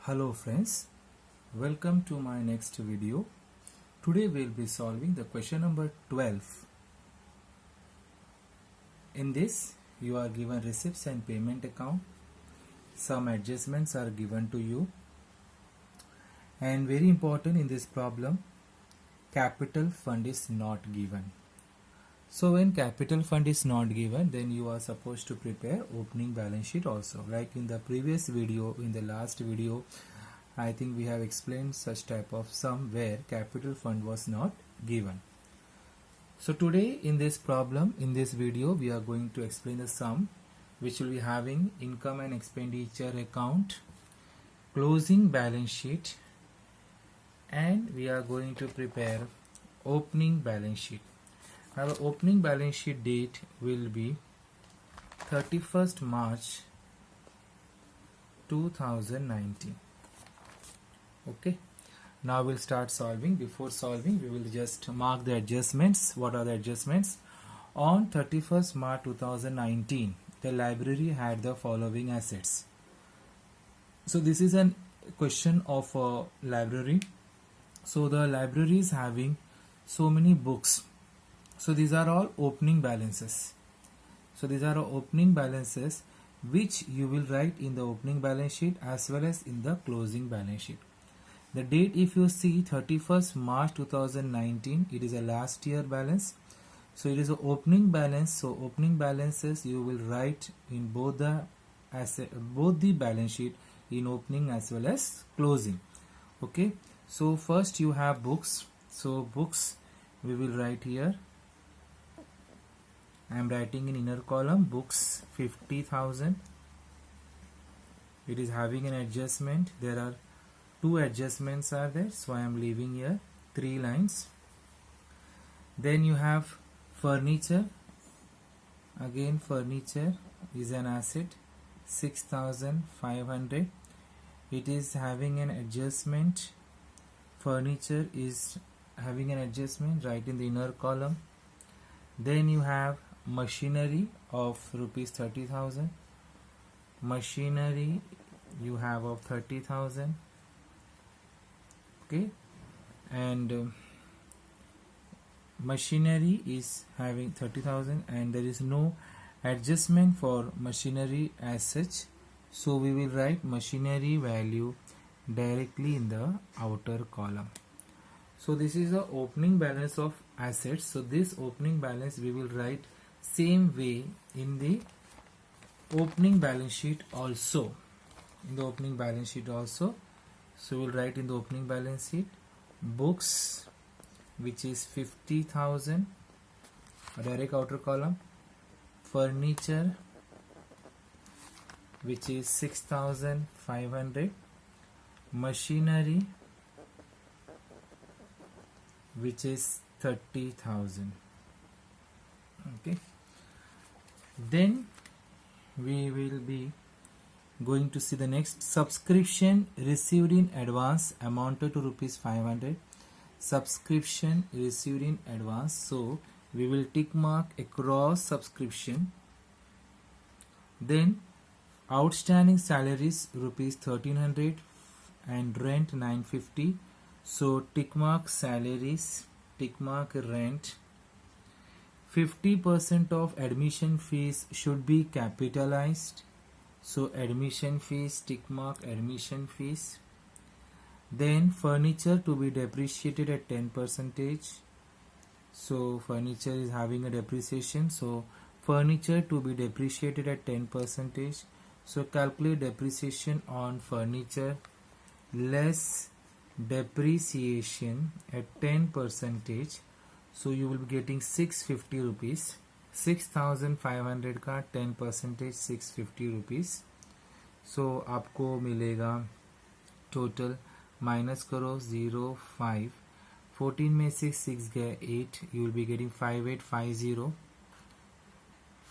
Hello friends, welcome to my next video. Today we'll be solving the question number 12. In this you are given receipts and payment account. Some adjustments are given to you. And very important in this problem, capital fund is not given. So when capital fund is not given, then you are supposed to prepare opening balance sheet also. Like in the previous video, in the last video, I think we have explained such type of sum where capital fund was not given. So today in this problem, in this video, we are going to explain the sum which will be having income and expenditure account, closing balance sheet, and we are going to prepare opening balance sheet. Now the opening balance sheet date will be 31st March 2019. Okay, now we'll start solving. Before solving, we will just mark the adjustments. What are the adjustments? On 31st March 2019, the library had the following assets. So this is a question of a library. So the library is having so many books. So these are all opening balances. So these are opening balances which you will write in the opening balance sheet as well as in the closing balance sheet. The date, if you see 31st March 2019, it is a last year balance. So it is an opening balance. So opening balances you will write in both the balance sheet, in opening as well as closing. Okay. So first you have books. So books we will write here. I am writing in inner column books 50,000. It is having an adjustment. There are two adjustments are there, so I am leaving here 3 lines. Then you have furniture. Again furniture is an asset 6,500. It is having an adjustment. Furniture is having an adjustment right in the inner column. Then you have machinery of rupees 30,000. Machinery you have of 30,000. Okay, and machinery is having 30,000 and there is no adjustment for machinery as such, so we will write machinery value directly in the outer column. So this is the opening balance of assets. So this opening balance we will write same way in the opening balance sheet also. So we'll write in the opening balance sheet books, which is 50,000, direct outer column. Furniture, which is 6,500. Machinery, which is 30,000. Okay. Then we will be going to see the next. Subscription received in advance amounted to rupees 500. Subscription received in advance. So we will tick mark across subscription. Then outstanding salaries rupees 1,300 and rent 950. So tick mark salaries, tick mark rent. 50% of admission fees should be capitalized. So admission fees, tick mark admission fees. Then furniture to be depreciated at 10%. So furniture is having a depreciation. So furniture to be depreciated at 10%. So calculate depreciation on furniture less depreciation at 10%. So you will be getting 650 rupees. 6,500 का 10% 650 rupees. सो आपको मिलेगा total, minus करो 0.5, 14 में से 6 गए 8, you will be getting 5850.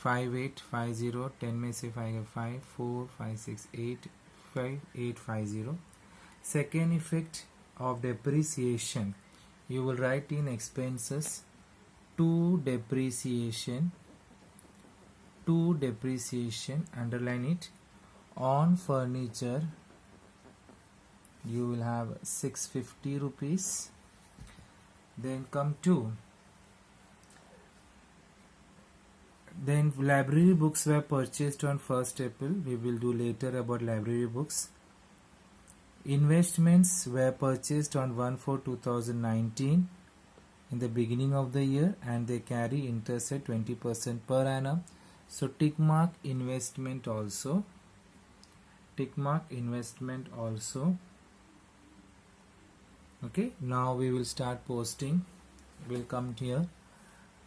5850, 10 में से 5 गए 5, 4, 5, 6, 8, 5850. Second effect of depreciation, you will write in expenses to depreciation, underline it, on furniture you will have 650 rupees. Then come to, then library books were purchased on 1st April. We will do later about library books. Investments were purchased on 1/4/2019 in the beginning of the year, and they carry interest at 20% per annum. So tick mark investment also. Tick mark investment also. Okay, now we will start posting. We'll come here.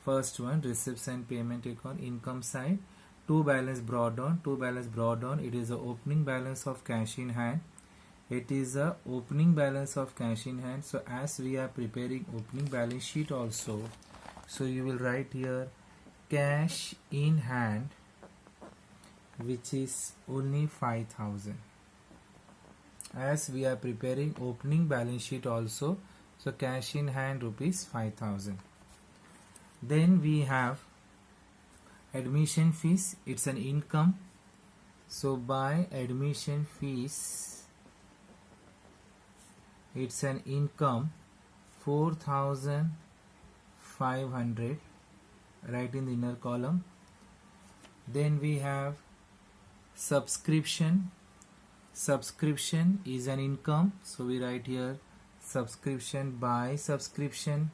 First one, receipts and payment account, income side. To balance brought down. To balance brought down. It is the opening balance of cash in hand. It is a opening balance of cash in hand. So as we are preparing opening balance sheet also, so you will write here cash in hand, which is only 5,000. As we are preparing opening balance sheet also, so cash in hand rupees 5,000. Then we have admission fees. It's an income. So by admission fees, it's an income 4,500, right in the inner column. Then we have subscription. Subscription is an income, so we write here subscription. By subscription,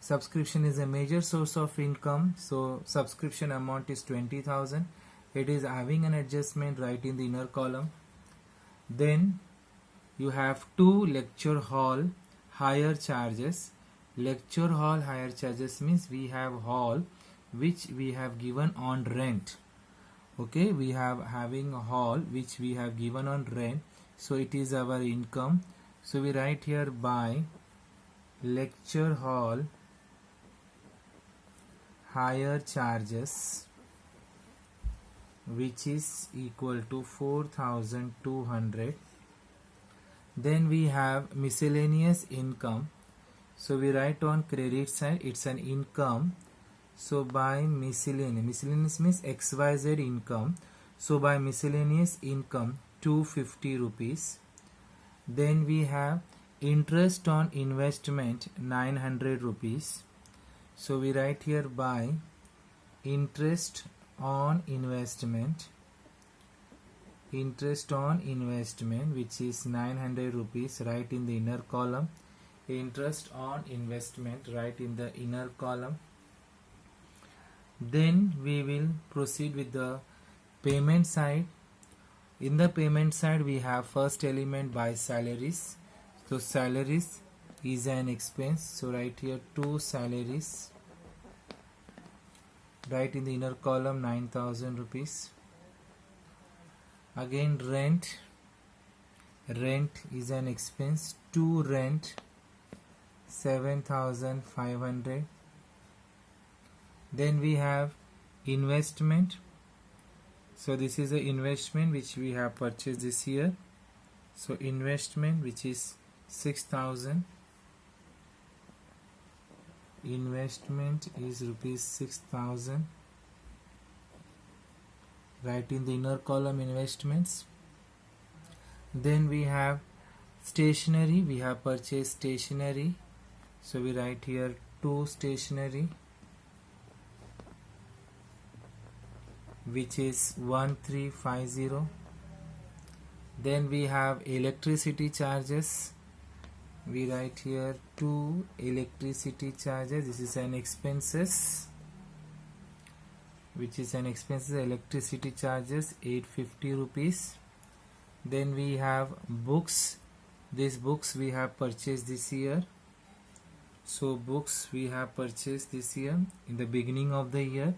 subscription is a major source of income, so subscription amount is 20,000. It is having an adjustment right in the inner column. Then you have 2 lecture hall hire charges. Lecture hall hire charges means we have hall which we have given on rent. Okay, we have having a hall which we have given on rent, so it is our income. So we write here by lecture hall hire charges, which is equal to 4,200. Then we have miscellaneous income. So we write on credit side, it's an income. So by miscellaneous means XYZ income. So by miscellaneous income 250 rupees. Then we have interest on investment 900 rupees. So we write here by interest on investment, which is 900 rupees, right in the inner column. Interest on investment, right in the inner column. Then we will proceed with the payment side. In the payment side we have first element by salaries. So salaries is an expense, so write here 2 salaries, right in the inner column, 9,000 rupees. Again rent is an expense, 2 rent, 7,500. Then we have investment. So this is the investment which we have purchased this year. So investment, which is 6,000. Investment is rupees 6,000, right in the inner column, investments. Then we have stationery. We have purchased stationery, so we write here 2 stationery, which is 1,350. Then we have electricity charges. We write here 2 electricity charges. This is an expenses, which is an expenses, electricity charges 850 rupees. Then we have books. These books we have purchased this year. So books we have purchased this year in the beginning of the year,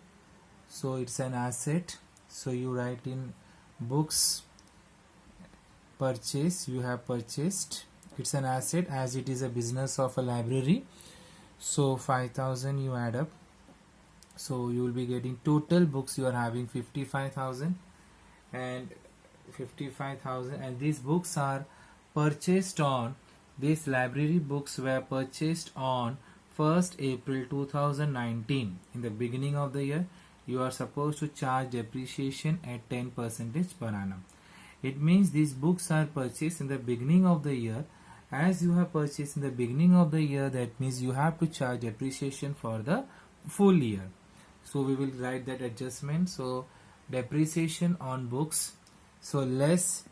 so it's an asset. So you write in books purchase, you have purchased, it's an asset as it is a business of a library. So 5,000 you add up, so you will be getting total books you are having 55,000 and 55,000, and these books are purchased on, these library books were purchased on 1st April 2019. In the beginning of the year you are supposed to charge depreciation at 10% per annum. It means these books are purchased in the beginning of the year. As you have purchased in the beginning of the year, that means you have to charge depreciation for the full year. So we will write that adjustment. So depreciation on books. So less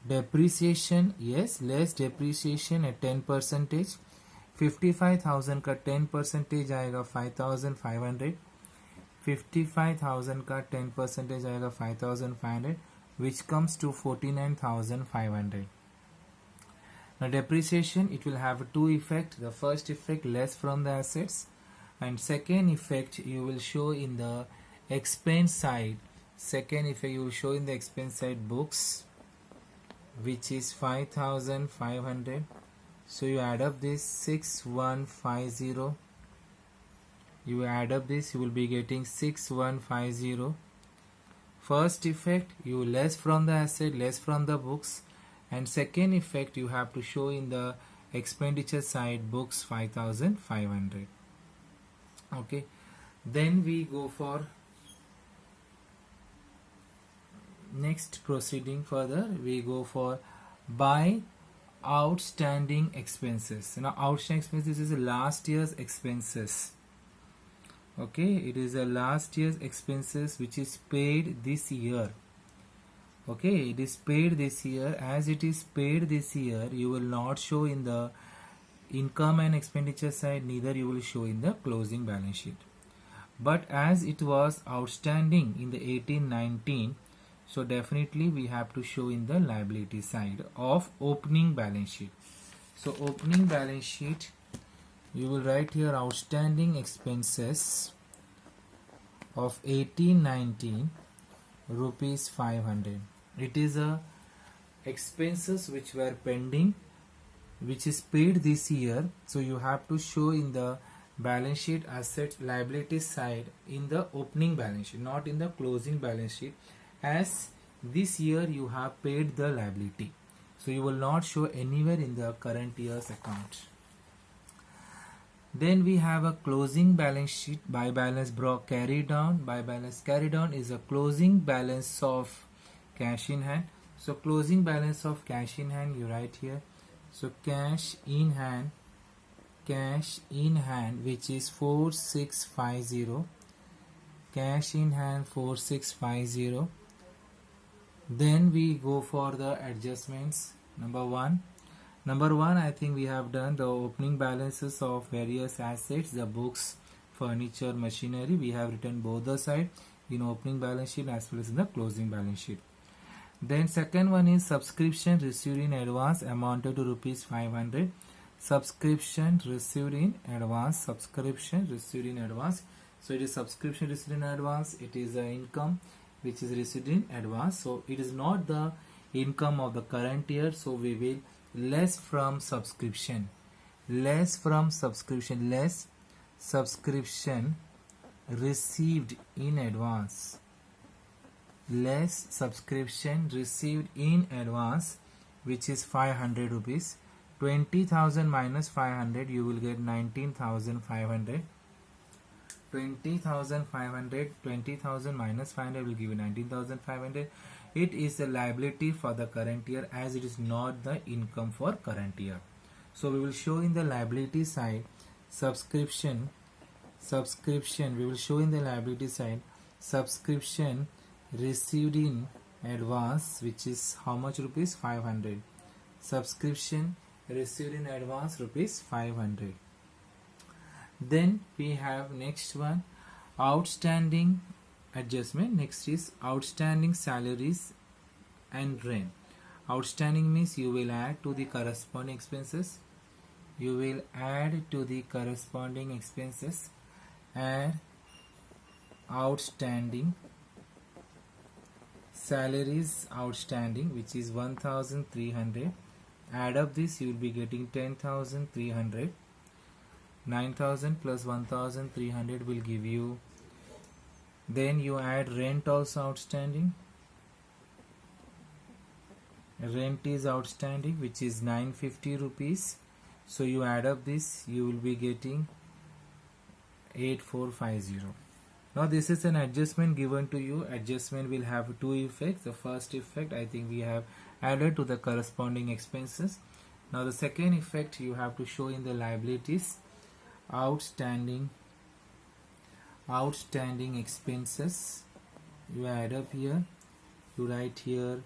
depreciation, yes, less depreciation at 10%. 55,000 का 10% आएगा 5,500. 55,000 का 10% आएगा 5,500, which comes to 49,500. Now depreciation, it will have two effects. The first effect, less from the assets, and second effect you will show in the expense side. Second effect you will show in the expense side, books, which is 5,500. So you add up this 6150. You add up this, you will be getting 6150. First effect, you less from the asset, less from the books, and second effect you have to show in the expenditure side, books 5,500. Okay, then we go for next proceeding further. We go for buy outstanding expenses. Now outstanding expenses is last year's expenses. Okay, it is a last year's expenses which is paid this year. Okay, it is paid this year. As it is paid this year, you will not show in the income and expenditure side, neither you will show in the closing balance sheet. But as it was outstanding in the 18-19, so definitely we have to show in the liability side of opening balance sheet. So opening balance sheet, you will write here outstanding expenses of 18-19 rupees 500. It is a expenses which were pending, which is paid this year. So you have to show in the balance sheet asset liability side in the opening balance sheet, not in the closing balance sheet, as this year you have paid the liability. So you will not show anywhere in the current year's account. Then we have a closing balance sheet. By balance brought carry down. By balance carry down is a closing balance of cash in hand. So closing balance of cash in hand you write here. So cash in hand, which is 4650. Cash in hand 4650. Then we go for the adjustments. Number one, I think we have done the opening balances of various assets, the books, furniture, machinery. We have written both the side in opening balance sheet as well as in the closing balance sheet. Then second one is subscription received in advance amounted to rupees 500. Subscription received in advance. So it is subscription received in advance. It is an income which is received in advance. So it is not the income of the current year. So we will less from subscription. Less subscription received in advance. Less subscription received in advance, which is 500 rupees. 20,000 minus 500, you will get 19,500. 20,000 minus 500 will give you 19,500. It is a liability for the current year, as it is not the income for current year. So we will show in the liability side subscription. We will show in the liability side subscription received in advance, which is how much rupees? 500. Subscription received in advance rupees 500. Then we have next one, outstanding adjustment. Next is outstanding salaries and rent. Outstanding means you will add to the corresponding expenses. Add outstanding salaries outstanding, which is 1,300. Add up this, you will be getting 10,300. 9,000 plus 1,300 will give you. Then you add rent also outstanding. Rent is outstanding, which is 950 rupees. So you add up this, you will be getting 8450. Now this is an adjustment given to you. Adjustment will have two effects. The first effect, I think we have added to the corresponding expenses. Now the second effect you have to show in the liabilities, outstanding expenses. You add up here, you write here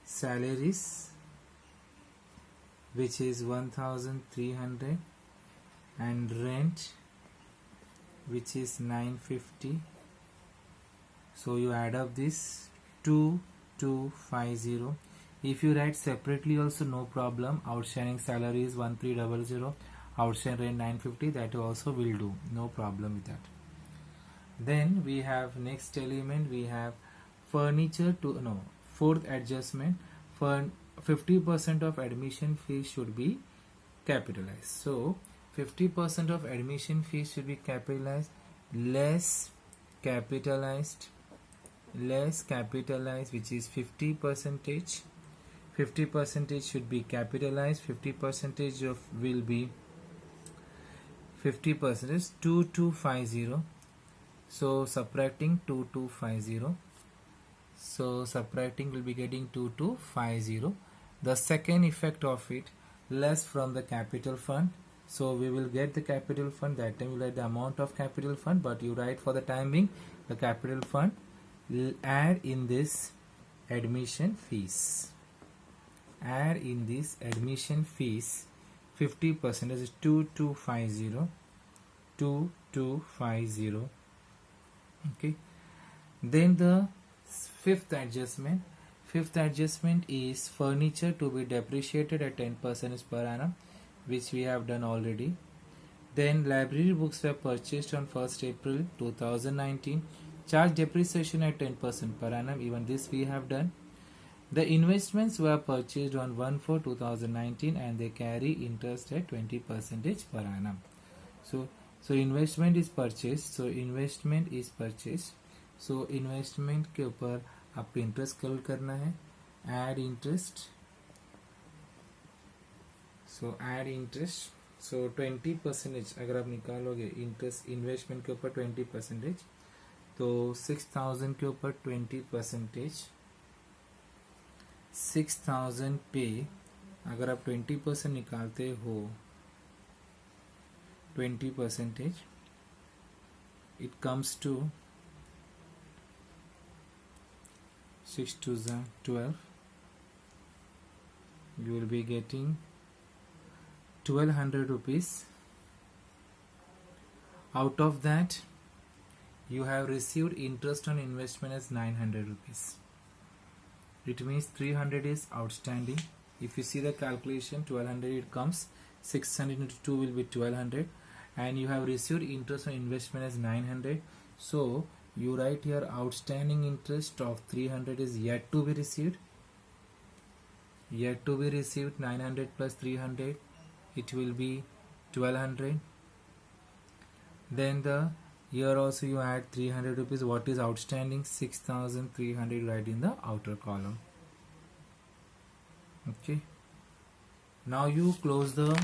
salaries, which is 1300, and rent, which is 950. So you add up this 2250. If you write separately also, no problem. Outstanding salary is 1300, outstanding rent 950, that also will do, no problem with that. Then we have next element, we have furniture to fourth adjustment, for 50% of admission fees should be capitalized. So 50% of admission fees should be capitalized, less capitalized, which is 50%. 50% should be capitalized. 50% of will be 50%, 2250. So subtracting 2250. So subtracting will be getting 2250. The second effect of it, less from the capital fund. So we will get the capital fund, that time you write the amount of capital fund, but you write for the time being the capital fund. Add in this admission fees. Add in this admission fees 50% is 2250. 2250. Okay. Then the fifth adjustment. Fifth adjustment is furniture to be depreciated at 10% per annum, which we have done already. Then library books were purchased on 1st April 2019. Charge depreciation at 10% per annum. Even this we have done. The investments were purchased on 1/4/2019 and they carry interest at 20% per annum. So investment is purchased. So investment के ऊपर आपको interest calculate करना है. Add interest. So 20% अगर आप निकालोगे interest investment के ऊपर 20%, तो 6000 के ऊपर 20%, 6000 पे अगर आप 20% निकालते हो, 20%, it comes to 6 to 12. You will be getting 1200 rupees. Out of that, you have received interest on investment as 900 rupees. It means 300 is outstanding. If you see the calculation, 1200 it comes, 600 into 2 will be 1200, and you have received interest on investment as 900. So you write here outstanding interest of 300 is yet to be received. 900 plus 300, it will be 1200. Then here also you add 300 rupees. What is outstanding? 6300, right in the outer column. Okay. Now you close the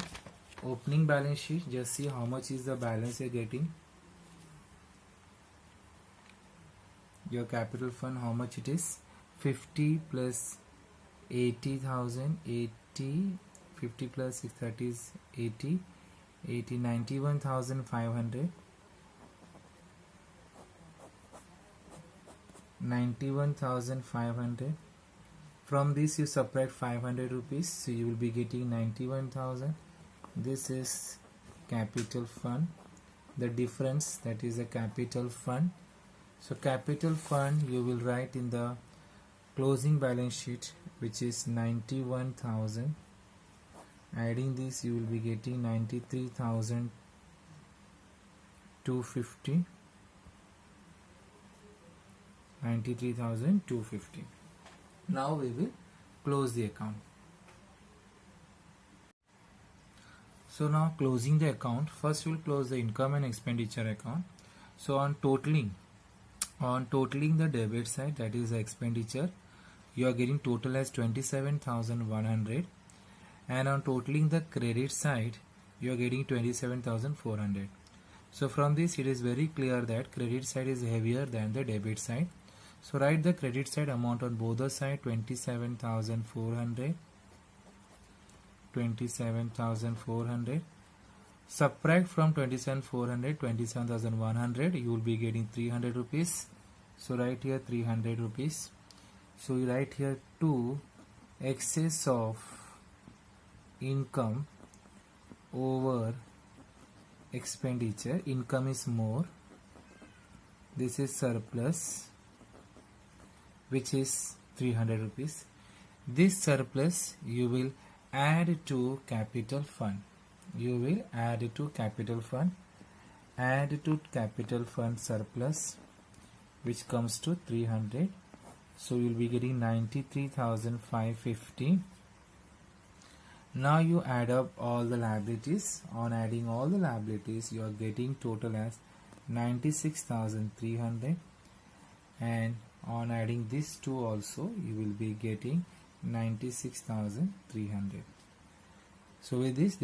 opening balance sheet. Just see how much is the balance you're getting. Your capital fund, how much it is? 50 plus 80,000, 80, 50 plus 630 is 80, 91,500. 91,500. From this you subtract 500 rupees, so you will be getting 91,000. This is capital fund. The difference, that is a capital fund. So capital fund you will write in the closing balance sheet, which is 91,000. Adding this you will be getting 93,250. 93,250. Now we will close the account. So now closing the account, first we will close the income and expenditure account. So on totaling the debit side, that is the expenditure, you are getting total as 27,100, and on totaling the credit side you are getting 27,400. So from this it is very clear that credit side is heavier than the debit side. So write the credit side amount on both the side, 27,400. 27,400. Subtract from 27,400 27,100. You will be getting 300 rupees. So write here 300 rupees. So you write here 2 excess of income over expenditure. Income is more. This is surplus, which is 300 rupees. This surplus you will add to capital fund. You will add to capital fund. Add to capital fund surplus, which comes to 300. So you will be getting 93,550. Now you add up all the liabilities. On adding all the liabilities, you are getting total as 96,300. And on adding these two also, you will be getting 96,300. So with this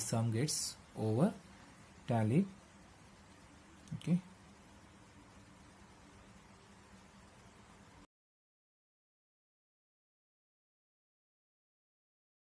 sum gets over tallied. Okay.